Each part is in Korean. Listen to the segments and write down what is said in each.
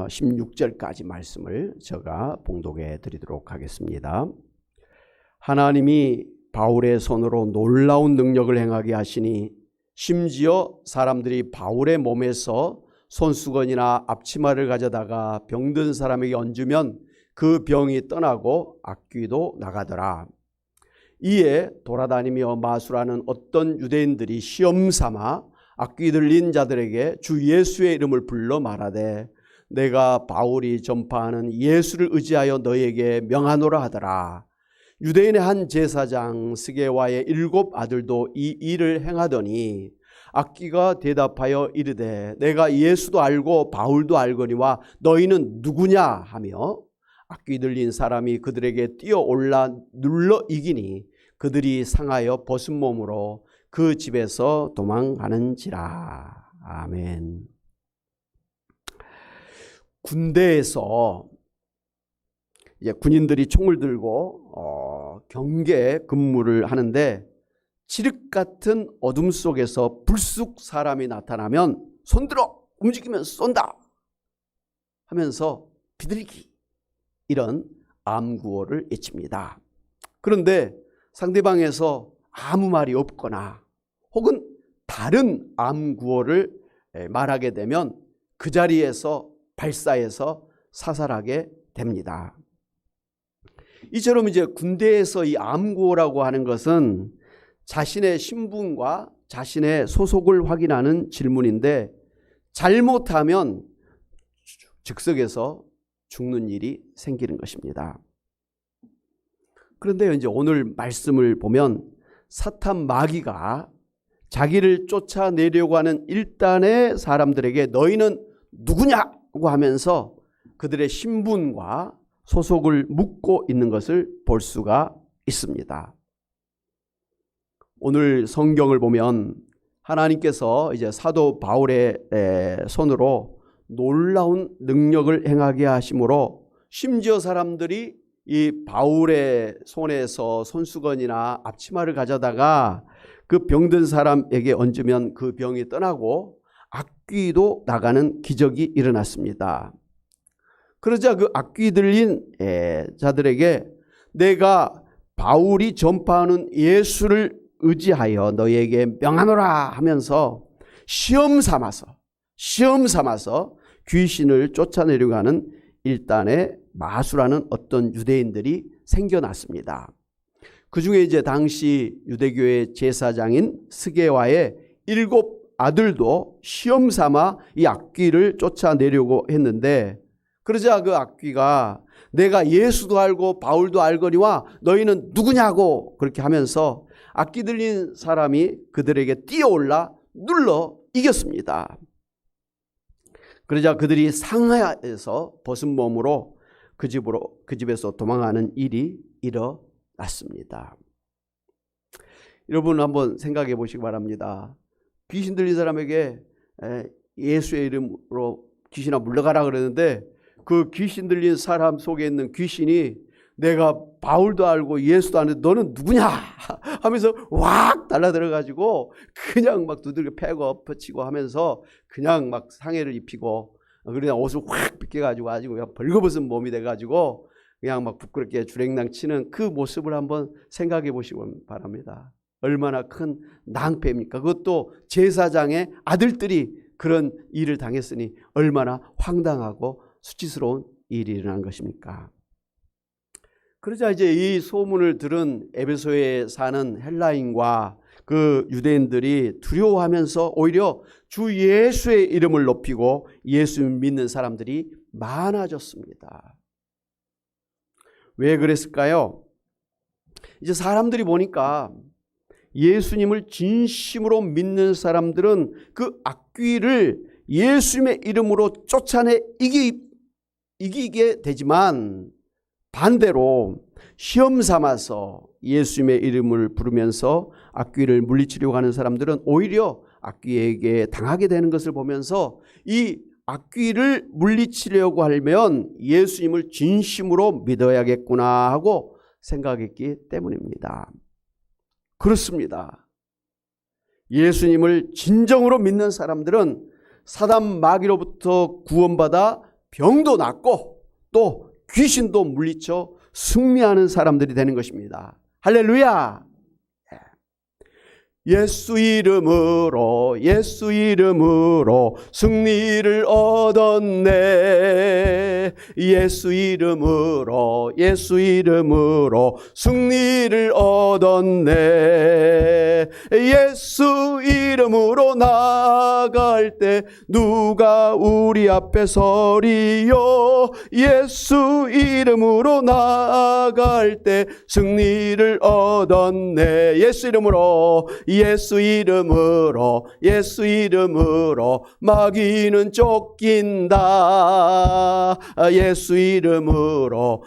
16절까지 말씀을 제가 봉독해 드리도록 하겠습니다. 하나님이 바울의 손으로 놀라운 능력을 행하게 하시니 심지어 사람들이 바울의 몸에서 손수건이나 앞치마를 가져다가 병든 사람에게 얹으면 그 병이 떠나고 악귀도 나가더라. 이에 돌아다니며 마술하는 어떤 유대인들이 시험삼아 악귀 들린 자들에게 주 예수의 이름을 불러 말하되 내가 바울이 전파하는 예수를 의지하여 너에게 명하노라 하더라. 유대인의 한 제사장 스게와의 7 아들도 이 일을 행하더니 악귀가 대답하여 이르되 내가 예수도 알고 바울도 알거니와 너희는 누구냐 하며 악귀 들린 사람이 그들에게 뛰어올라 눌러 이기니 그들이 상하여 벗은 몸으로 그 집에서 도망가는지라. 아멘. 군대에서 이제 군인들이 총을 들고 경계 근무를 하는데 칠흑 같은 어둠 속에서 불쑥 사람이 나타나면 손들어 움직이면 쏜다 하면서 비둘기 이런 암구호를 외칩니다. 그런데 상대방에서 아무 말이 없거나 혹은 다른 암구호를 말하게 되면 그 자리에서 발사해서 사살하게 됩니다. 이처럼 이제 군대에서 이 암구호라고 하는 것은 자신의 신분과 자신의 소속을 확인하는 질문인데 잘못하면 즉석에서 죽는 일이 생기는 것입니다. 그런데 이제 오늘 말씀을 보면 사탄 마귀가 자기를 쫓아내려고 하는 일단의 사람들에게 너희는 누구냐고 하면서 그들의 신분과 소속을 묻고 있는 것을 볼 수가 있습니다. 오늘 성경을 보면 하나님께서 이제 사도 바울의 손으로 놀라운 능력을 행하게 하심으로 심지어 사람들이 이 바울의 손에서 손수건이나 앞치마를 가져다가 그 병든 사람에게 얹으면 그 병이 떠나고 악귀도 나가는 기적이 일어났습니다. 그러자 그 악귀 들린 자들에게 내가 바울이 전파하는 예수를 의지하여 너에게 명하노라 하면서 시험 삼아서 귀신을 쫓아내려고 하는 일단의 마술하는 어떤 유대인들이 생겨났습니다. 그 중에 이제 당시 유대교의 제사장인 스게와의 7 아들도 시험 삼아 이 악귀를 쫓아내려고 했는데 그러자 그 악귀가 내가 예수도 알고 바울도 알거니와 너희는 누구냐고 그렇게 하면서 악귀 들린 사람이 그들에게 뛰어올라 눌러 이겼습니다. 그러자 그들이 상하에서 벗은 몸으로 그 집에서 도망가는 일이 일어났습니다. 여러분 한번 생각해 보시기 바랍니다. 귀신 들린 사람에게 예수의 이름으로 귀신아 물러가라 그러는데 그 귀신 들린 사람 속에 있는 귀신이 내가 바울도 알고 예수도 아는데 너는 누구냐 하면서 확 달라들어가지고 그냥 막 두들겨 패고 퍼치고 하면서 그냥 막 상해를 입히고 그냥 옷을 확 벗겨가지고 아주 벌거벗은 몸이 돼가지고 그냥 막 부끄럽게 주랭랑 치는 그 모습을 한번 생각해 보시기 바랍니다. 얼마나 큰 낭패입니까? 그것도 제사장의 아들들이 그런 일을 당했으니 얼마나 황당하고 수치스러운 일이 일어난 것입니까? 그러자 이제 이 소문을 들은 에베소에 사는 헬라인과 그 유대인들이 두려워하면서 오히려 주 예수의 이름을 높이고 예수 믿는 사람들이 많아졌습니다. 왜 그랬을까요? 이제 사람들이 보니까 예수님을 진심으로 믿는 사람들은 그 악귀를 예수님의 이름으로 쫓아내 이기게 되지만 반대로 시험 삼아서 예수님의 이름을 부르면서 악귀를 물리치려고 하는 사람들은 오히려 악귀에게 당하게 되는 것을 보면서 이 악귀를 물리치려고 하면 예수님을 진심으로 믿어야겠구나 하고 생각했기 때문입니다. 그렇습니다. 예수님을 진정으로 믿는 사람들은 사단 마귀로부터 구원받아 병도 낫고 또 귀신도 물리쳐 승리하는 사람들이 되는 것입니다. 할렐루야. 예수 이름으로 승리를 얻었네. 예수 이름으로 승리를 얻었네. 예수 이름으로 나아갈 때 누가 우리 앞에 서리요. 예수 이름으로 나아갈 때 승리를 얻었네. 예수 이름으로 마귀는 쫓긴다. 예수 이름으로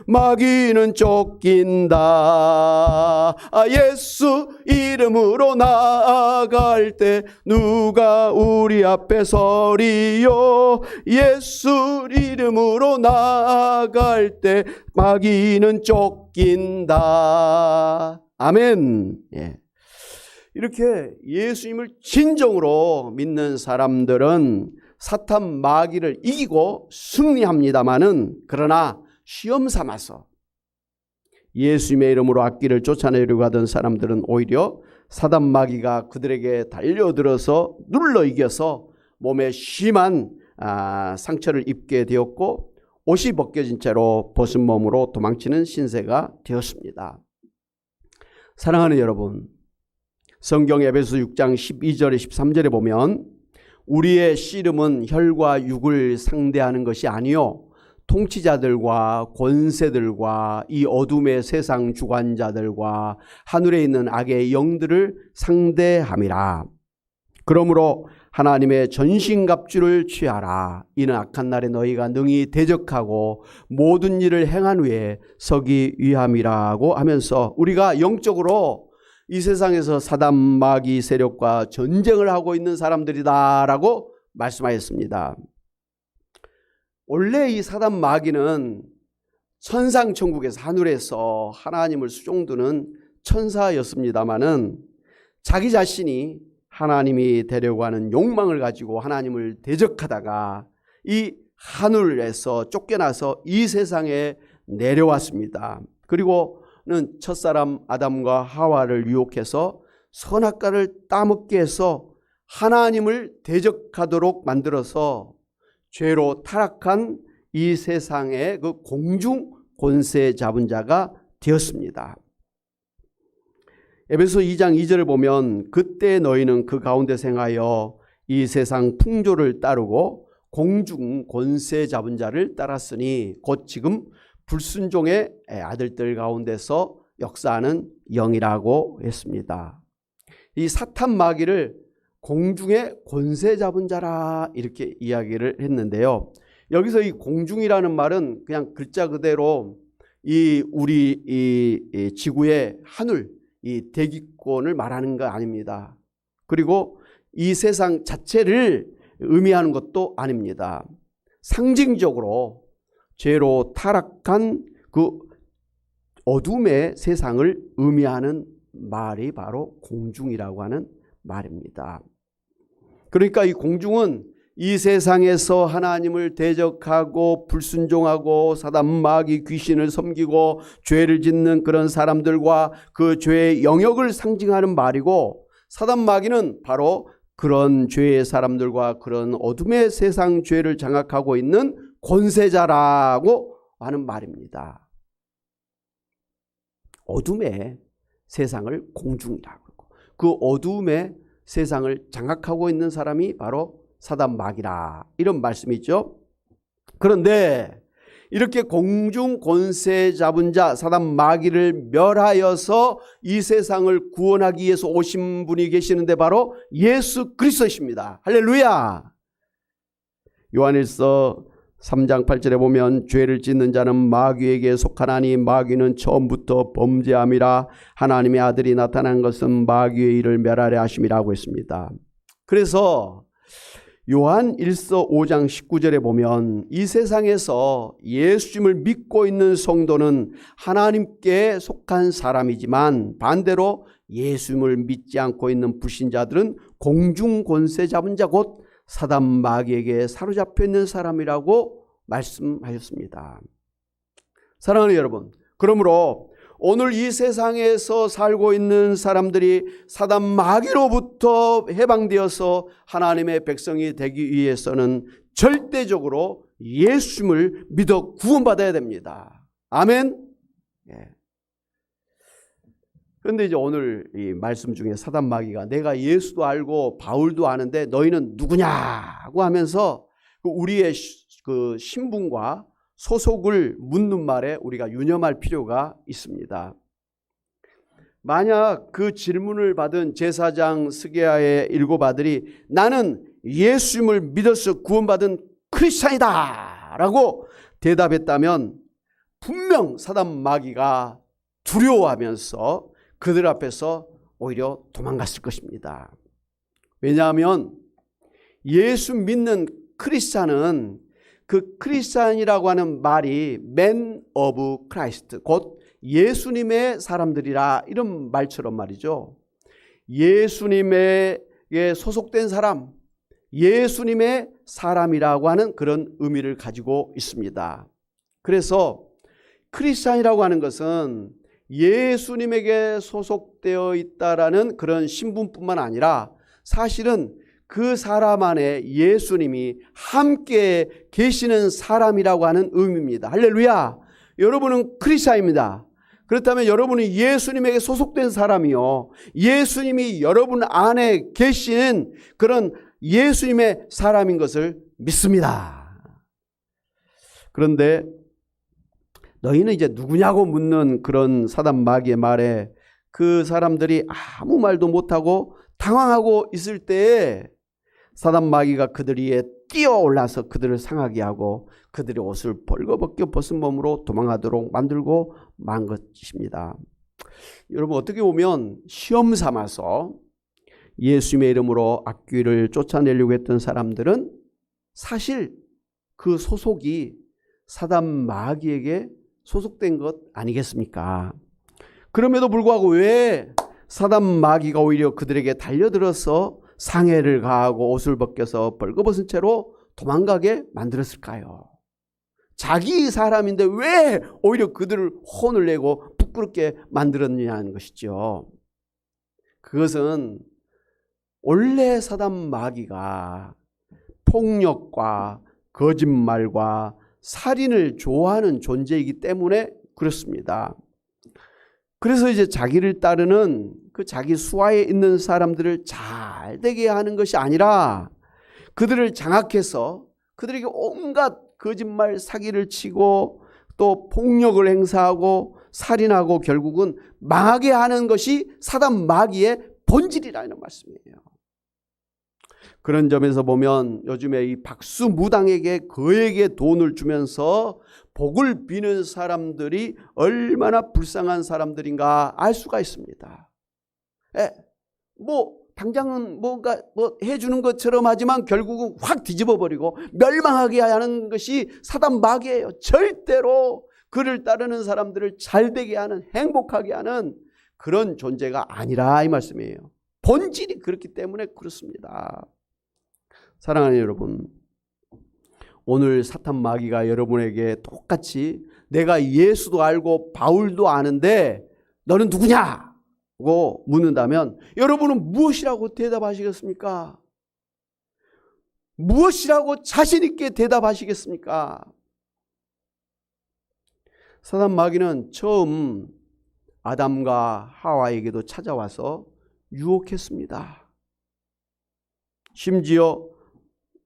마귀는 쫓긴다. 예수 이름으로 나아갈 때 누가 우리 앞에 서리요. 예수 이름으로 나아갈 때 마귀는 쫓긴다. 아멘. 예. 이렇게 예수님을 진정으로 믿는 사람들은 사탄 마귀를 이기고 승리합니다마는, 그러나 시험 삼아서 예수님의 이름으로 악기를 쫓아내려고 하던 사람들은 오히려 사단 마귀가 그들에게 달려들어서 눌러 이겨서 몸에 심한 상처를 입게 되었고, 옷이 벗겨진 채로 벗은 몸으로 도망치는 신세가 되었습니다. 사랑하는 여러분, 성경 에베소 6장 12절에 13절에 보면 우리의 씨름은 혈과 육을 상대하는 것이 아니요 통치자들과 권세들과 이 어둠의 세상 주관자들과 하늘에 있는 악의 영들을 상대함이라. 그러므로 하나님의 전신갑주를 취하라. 이는 악한 날에 너희가 능히 대적하고 모든 일을 행한 후에 서기 위함이라고 하면서 우리가 영적으로 이 세상에서 사단 마귀 세력과 전쟁을 하고 있는 사람들이다라고 말씀하였습니다. 원래 이 사단 마귀는 천상천국에서 하늘에서 하나님을 수종드는 천사였습니다마는 자기 자신이 하나님이 되려고 하는 욕망을 가지고 하나님을 대적하다가 이 하늘에서 쫓겨나서 이 세상에 내려왔습니다. 그리고는 첫사람 아담과 하와를 유혹해서 선악과를 따먹게 해서 하나님을 대적하도록 만들어서 죄로 타락한 이 세상의 그 공중 권세 잡은 자가 되었습니다. 에베소 2장 2절을 보면 그때 너희는 그 가운데 생하여 이 세상 풍조를 따르고 공중 권세 잡은 자를 따랐으니 곧 지금 불순종의 아들들 가운데서 역사하는 영이라고 했습니다. 이 사탄 마귀를 공중의 권세 잡은 자라 이렇게 이야기를 했는데요. 여기서 이 공중이라는 말은 그냥 글자 그대로 우리 지구의 하늘, 이 대기권을 말하는 거 아닙니다. 그리고 이 세상 자체를 의미하는 것도 아닙니다. 상징적으로 죄로 타락한 그 어둠의 세상을 의미하는 말이 바로 공중이라고 하는 말입니다. 그러니까 이 공중은 이 세상에서 하나님을 대적하고 불순종하고 사단 마귀 귀신을 섬기고 죄를 짓는 그런 사람들과 그 죄의 영역을 상징하는 말이고, 사단 마귀는 바로 그런 죄의 사람들과 그런 어둠의 세상 죄를 장악하고 있는 권세자라고 하는 말입니다. 어둠의 세상을 공중이라고 하고 그 어둠의 세상을 장악하고 있는 사람이 바로 사단 마귀라, 이런 말씀이죠. 그런데 이렇게 공중 권세 잡은 자 사단 마귀를 멸하여서 이 세상을 구원하기 위해서 오신 분이 계시는데 바로 예수 그리스도이십니다. 할렐루야. 요한일서 3장 8절에 보면 죄를 짓는 자는 마귀에게 속하나니 마귀는 처음부터 범죄함이라 하나님의 아들이 나타난 것은 마귀의 일을 멸하려 하심이라고 했습니다. 그래서 요한 1서 5장 19절에 보면 이 세상에서 예수님을 믿고 있는 성도는 하나님께 속한 사람이지만 반대로 예수님을 믿지 않고 있는 불신자들은 공중 권세 잡은 자 곧 사단 마귀에게 사로잡혀 있는 사람이라고 말씀하셨습니다. 사랑하는 여러분, 그러므로 오늘 이 세상에서 살고 있는 사람들이 사단 마귀로부터 해방되어서 하나님의 백성이 되기 위해서는 절대적으로 예수님을 믿어 구원받아야 됩니다. 아멘. 예. 그런데 이제 오늘 이 말씀 중에 사단 마귀가 내가 예수도 알고 바울도 아는데 너희는 누구냐고 하면서 우리의 그 신분과 소속을 묻는 말에 우리가 유념할 필요가 있습니다. 만약 그 질문을 받은 제사장 스게야의 일곱 아들이 나는 예수님을 믿어서 구원받은 크리스찬이다 라고 대답했다면 분명 사단 마귀가 두려워하면서 그들 앞에서 오히려 도망갔을 것입니다. 왜냐하면 예수 믿는 크리스찬은 그 크리스찬이라고 하는 말이 Man of Christ, 곧 예수님의 사람들이라 이런 말처럼 말이죠. 예수님에게 소속된 사람, 예수님의 사람이라고 하는 그런 의미를 가지고 있습니다. 그래서 크리스찬이라고 하는 것은 예수님에게 소속되어 있다라는 그런 신분뿐만 아니라 사실은 그 사람 안에 예수님이 함께 계시는 사람이라고 하는 의미입니다. 할렐루야. 여러분은 크리스찬입니다. 그렇다면 여러분은 예수님에게 소속된 사람이요, 예수님이 여러분 안에 계시는 그런 예수님의 사람인 것을 믿습니다. 그런데 너희는 이제 누구냐고 묻는 그런 사단 마귀의 말에 그 사람들이 아무 말도 못하고 당황하고 있을 때에 사단 마귀가 그들 위에 뛰어올라서 그들을 상하게 하고 그들의 옷을 벌거벗겨 벗은 몸으로 도망가도록 만들고 만 것입니다. 여러분, 어떻게 보면 시험 삼아서 예수님의 이름으로 악귀를 쫓아내려고 했던 사람들은 사실 그 소속이 사단 마귀에게 소속된 것 아니겠습니까? 그럼에도 불구하고 왜 사단 마귀가 오히려 그들에게 달려들어서 상해를 가하고 옷을 벗겨서 벌거벗은 채로 도망가게 만들었을까요? 자기 사람인데 왜 오히려 그들을 혼을 내고 부끄럽게 만들었느냐는 것이죠. 그것은 원래 사단 마귀가 폭력과 거짓말과 살인을 좋아하는 존재이기 때문에 그렇습니다. 그래서 이제 자기를 따르는 그 자기 수하에 있는 사람들을 잘 되게 하는 것이 아니라 그들을 장악해서 그들에게 온갖 거짓말 사기를 치고 또 폭력을 행사하고 살인하고 결국은 망하게 하는 것이 사단 마귀의 본질이라는 말씀이에요. 그런 점에서 보면 요즘에 이 박수무당에게 그에게 돈을 주면서 복을 비는 사람들이 얼마나 불쌍한 사람들인가 알 수가 있습니다. 당장은 뭔가 해주는 것처럼 하지만 결국은 확 뒤집어 버리고 멸망하게 하는 것이 사단 마귀예요. 절대로 그를 따르는 사람들을 잘되게 하는, 행복하게 하는 그런 존재가 아니라 이 말씀이에요. 본질이 그렇기 때문에 그렇습니다. 사랑하는 여러분, 오늘 사탄 마귀가 여러분에게 똑같이 내가 예수도 알고 바울도 아는데 너는 누구냐고 묻는다면 여러분은 무엇이라고 대답하시겠습니까? 무엇이라고 자신 있게 대답하시겠습니까? 사단 마귀는 처음 아담과 하와에게도 찾아와서 유혹했습니다. 심지어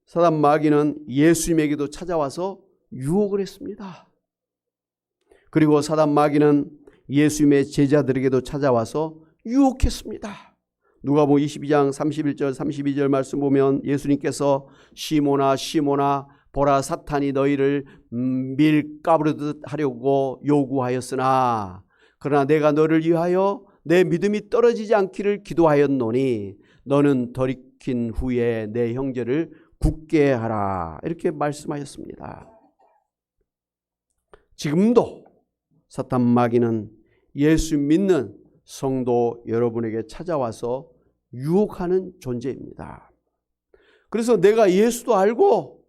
사단 마귀는 예수님에게도 찾아와서 유혹을 했습니다. 그리고 사단 마귀는 예수님의 제자들에게도 찾아와서 유혹했습니다. 누가복음 22장 31절 32절 말씀 보면 예수님께서 시몬아 시몬아 보라 사탄이 너희를 밀가부르듯 하려고 요구하였으나 그러나 내가 너를 위하여 내 믿음이 떨어지지 않기를 기도하였노니 너는 돌이킨 후에 내 형제를 굳게 하라 이렇게 말씀하셨습니다. 지금도 사탄 마귀는 예수 믿는 성도 여러분에게 찾아와서 유혹하는 존재입니다. 그래서 내가 예수도 알고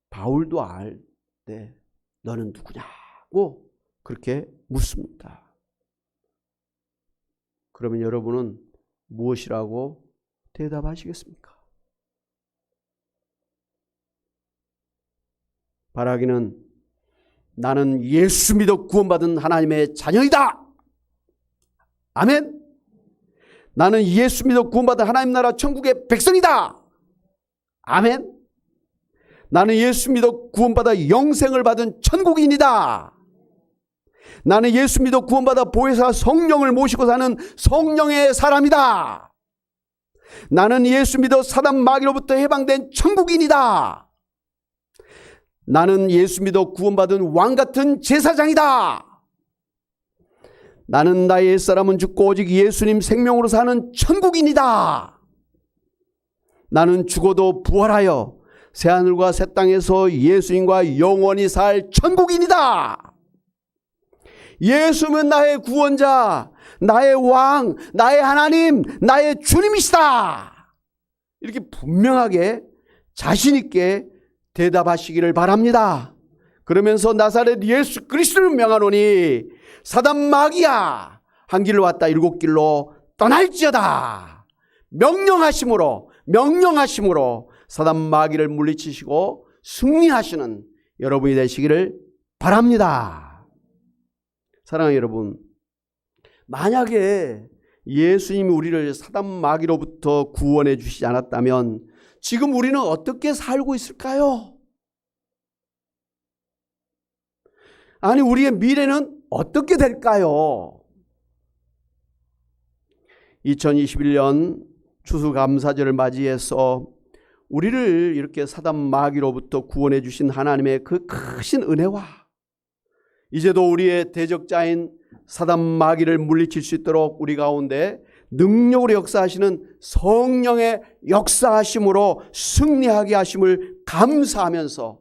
바울도 알 때 너는 누구냐고 그렇게 묻습니다. 그러면 여러분은 무엇이라고 대답하시겠습니까? 바라기는 나는 예수 믿어 구원받은 하나님의 자녀이다. 아멘. 나는 예수 믿어 구원받은 하나님 나라 천국의 백성이다. 아멘. 나는 예수 믿어 구원받아 영생을 받은 천국인이다. 나는 예수 믿어 구원받아 보혜사 성령을 모시고 사는 성령의 사람이다. 나는 예수 믿어 사단 마귀로부터 해방된 천국인이다. 나는 예수 믿어 구원받은 왕같은 제사장이다. 나는 나의 옛사람은 죽고 오직 예수님 생명으로 사는 천국인이다. 나는 죽어도 부활하여 새하늘과 새 땅에서 예수님과 영원히 살 천국인이다. 예수는 나의 구원자, 나의 왕, 나의 하나님, 나의 주님이시다. 이렇게 분명하게 자신 있게 대답하시기를 바랍니다. 그러면서 나사렛 예수 그리스도를 명하노니 사단 마귀야 한 길로 왔다 일곱 길로 떠날지어다. 명령하심으로 사단 마귀를 물리치시고 승리하시는 여러분이 되시기를 바랍니다. 사랑하는 여러분, 만약에 예수님이 우리를 사단 마귀로부터 구원해 주시지 않았다면 지금 우리는 어떻게 살고 있을까요? 아니, 우리의 미래는 어떻게 될까요? 2021년 추수감사절을 맞이해서 우리를 이렇게 사단 마귀로부터 구원해 주신 하나님의 그 크신 은혜와 이제도 우리의 대적자인 사단 마귀를 물리칠 수 있도록 우리 가운데 능력으로 역사하시는 성령의 역사하심으로 승리하게 하심을 감사하면서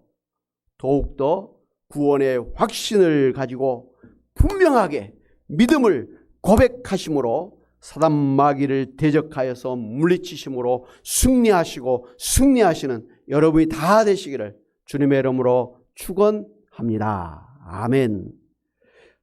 더욱더 구원의 확신을 가지고 분명하게 믿음을 고백하심으로 사단 마귀를 대적하여서 물리치심으로 승리하시고 승리하시는 여러분이 다 되시기를 주님의 이름으로 축원합니다. 아멘.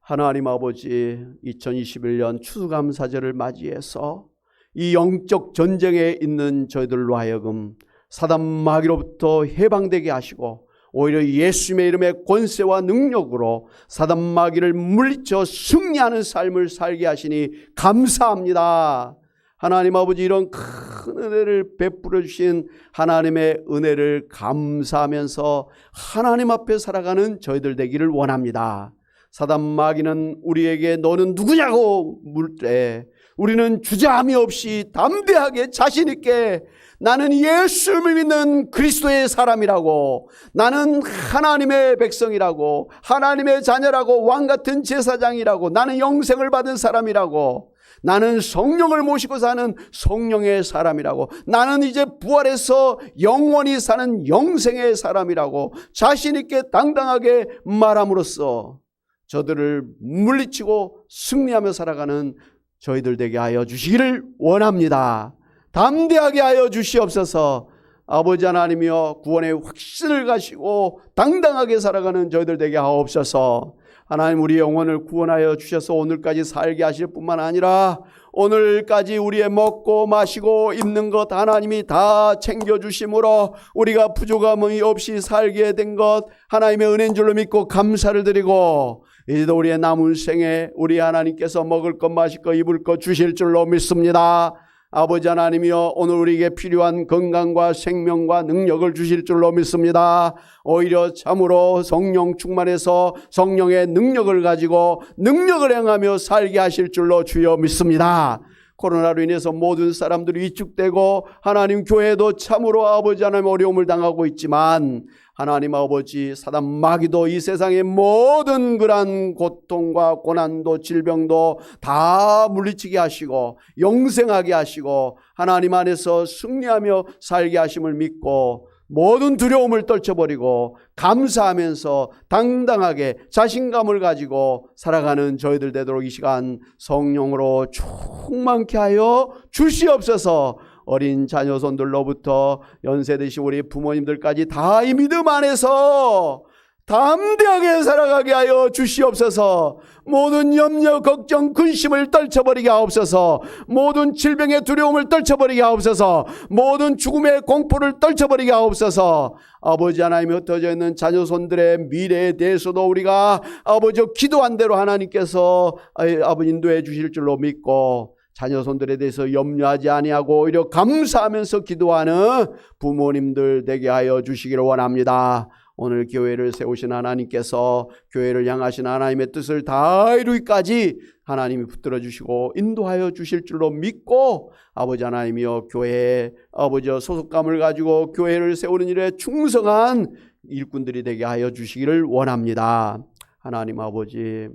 하나님 아버지, 2021년 추수감사절을 맞이해서 이 영적 전쟁에 있는 저희들로 하여금 사단 마귀로부터 해방되게 하시고 오히려 예수님의 이름의 권세와 능력으로 사단 마귀를 물리쳐 승리하는 삶을 살게 하시니 감사합니다. 하나님 아버지, 이런 큰 은혜를 베풀어 주신 하나님의 은혜를 감사하면서 하나님 앞에 살아가는 저희들 되기를 원합니다. 사단 마귀는 우리에게 너는 누구냐고 물 때 우리는 주저함이 없이 담대하게 자신 있게 나는 예수를 믿는 그리스도의 사람이라고, 나는 하나님의 백성이라고, 하나님의 자녀라고, 왕같은 제사장이라고, 나는 영생을 받은 사람이라고, 나는 성령을 모시고 사는 성령의 사람이라고, 나는 이제 부활해서 영원히 사는 영생의 사람이라고 자신 있게 당당하게 말함으로써 저들을 물리치고 승리하며 살아가는 저희들 되게 하여 주시기를 원합니다. 담대하게 하여 주시옵소서. 아버지 하나님이여, 구원의 확신을 가지고 당당하게 살아가는 저희들 되게 하옵소서. 하나님, 우리 영혼을 구원하여 주셔서 오늘까지 살게 하실 뿐만 아니라 오늘까지 우리의 먹고 마시고 입는 것 하나님이 다 챙겨주심으로 우리가 부족함이 없이 살게 된 것 하나님의 은혜인 줄로 믿고 감사를 드리고, 이제도 우리의 남은 생에 우리 하나님께서 먹을 것 마실 것 입을 것 주실 줄로 믿습니다. 아버지 하나님이여, 오늘 우리에게 필요한 건강과 생명과 능력을 주실 줄로 믿습니다. 오히려 참으로 성령 충만해서 성령의 능력을 가지고 능력을 행하며 살게 하실 줄로 주여 믿습니다. 코로나로 인해서 모든 사람들이 위축되고 하나님 교회도 참으로 아버지 하나님 어려움을 당하고 있지만, 하나님 아버지, 사단 마귀도 이 세상의 모든 그러한 고통과 고난도 질병도 다 물리치게 하시고 영생하게 하시고 하나님 안에서 승리하며 살게 하심을 믿고 모든 두려움을 떨쳐버리고 감사하면서 당당하게 자신감을 가지고 살아가는 저희들 되도록 이 시간 성령으로 충만케 하여 주시옵소서. 어린 자녀손들로부터 연세 드신 우리 부모님들까지 다 이 믿음 안에서 담대하게 살아가게 하여 주시옵소서. 모든 염려, 걱정, 근심을 떨쳐버리게 하옵소서. 모든 질병의 두려움을 떨쳐버리게 하옵소서. 모든 죽음의 공포를 떨쳐버리게 하옵소서. 아버지 하나님이 흩어져 있는 자녀손들의 미래에 대해서도 우리가 아버지 기도한 대로 하나님께서 아버지 인도해 주실 줄로 믿고 자녀손들에 대해서 염려하지 아니하고 오히려 감사하면서 기도하는 부모님들 되게 하여 주시기를 원합니다. 오늘 교회를 세우신 하나님께서 교회를 향하신 하나님의 뜻을 다 이루기까지 하나님이 붙들어 주시고 인도하여 주실 줄로 믿고 아버지 하나님이여 교회에 아버지 소속감을 가지고 교회를 세우는 일에 충성한 일꾼들이 되게 하여 주시기를 원합니다. 하나님 아버지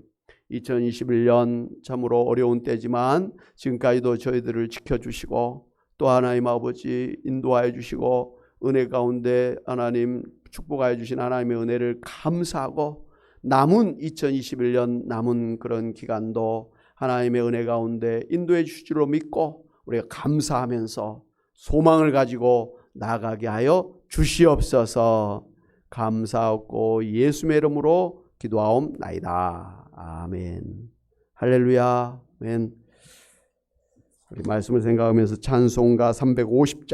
2021년 참으로 어려운 때지만 지금까지도 저희들을 지켜주시고 또 하나님 아버지 인도하여 주시고 은혜 가운데 하나님 축복하여 주신 하나님의 은혜를 감사하고 남은 2021년 남은 그런 기간도 하나님의 은혜 가운데 인도해 주실 줄로 믿고 우리가 감사하면서 소망을 가지고 나아가게 하여 주시옵소서. 감사하고 예수의 이름으로 기도하옵나이다. 아멘. 할렐루야. 아멘. 우리 말씀을 생각하면서 찬송가 350장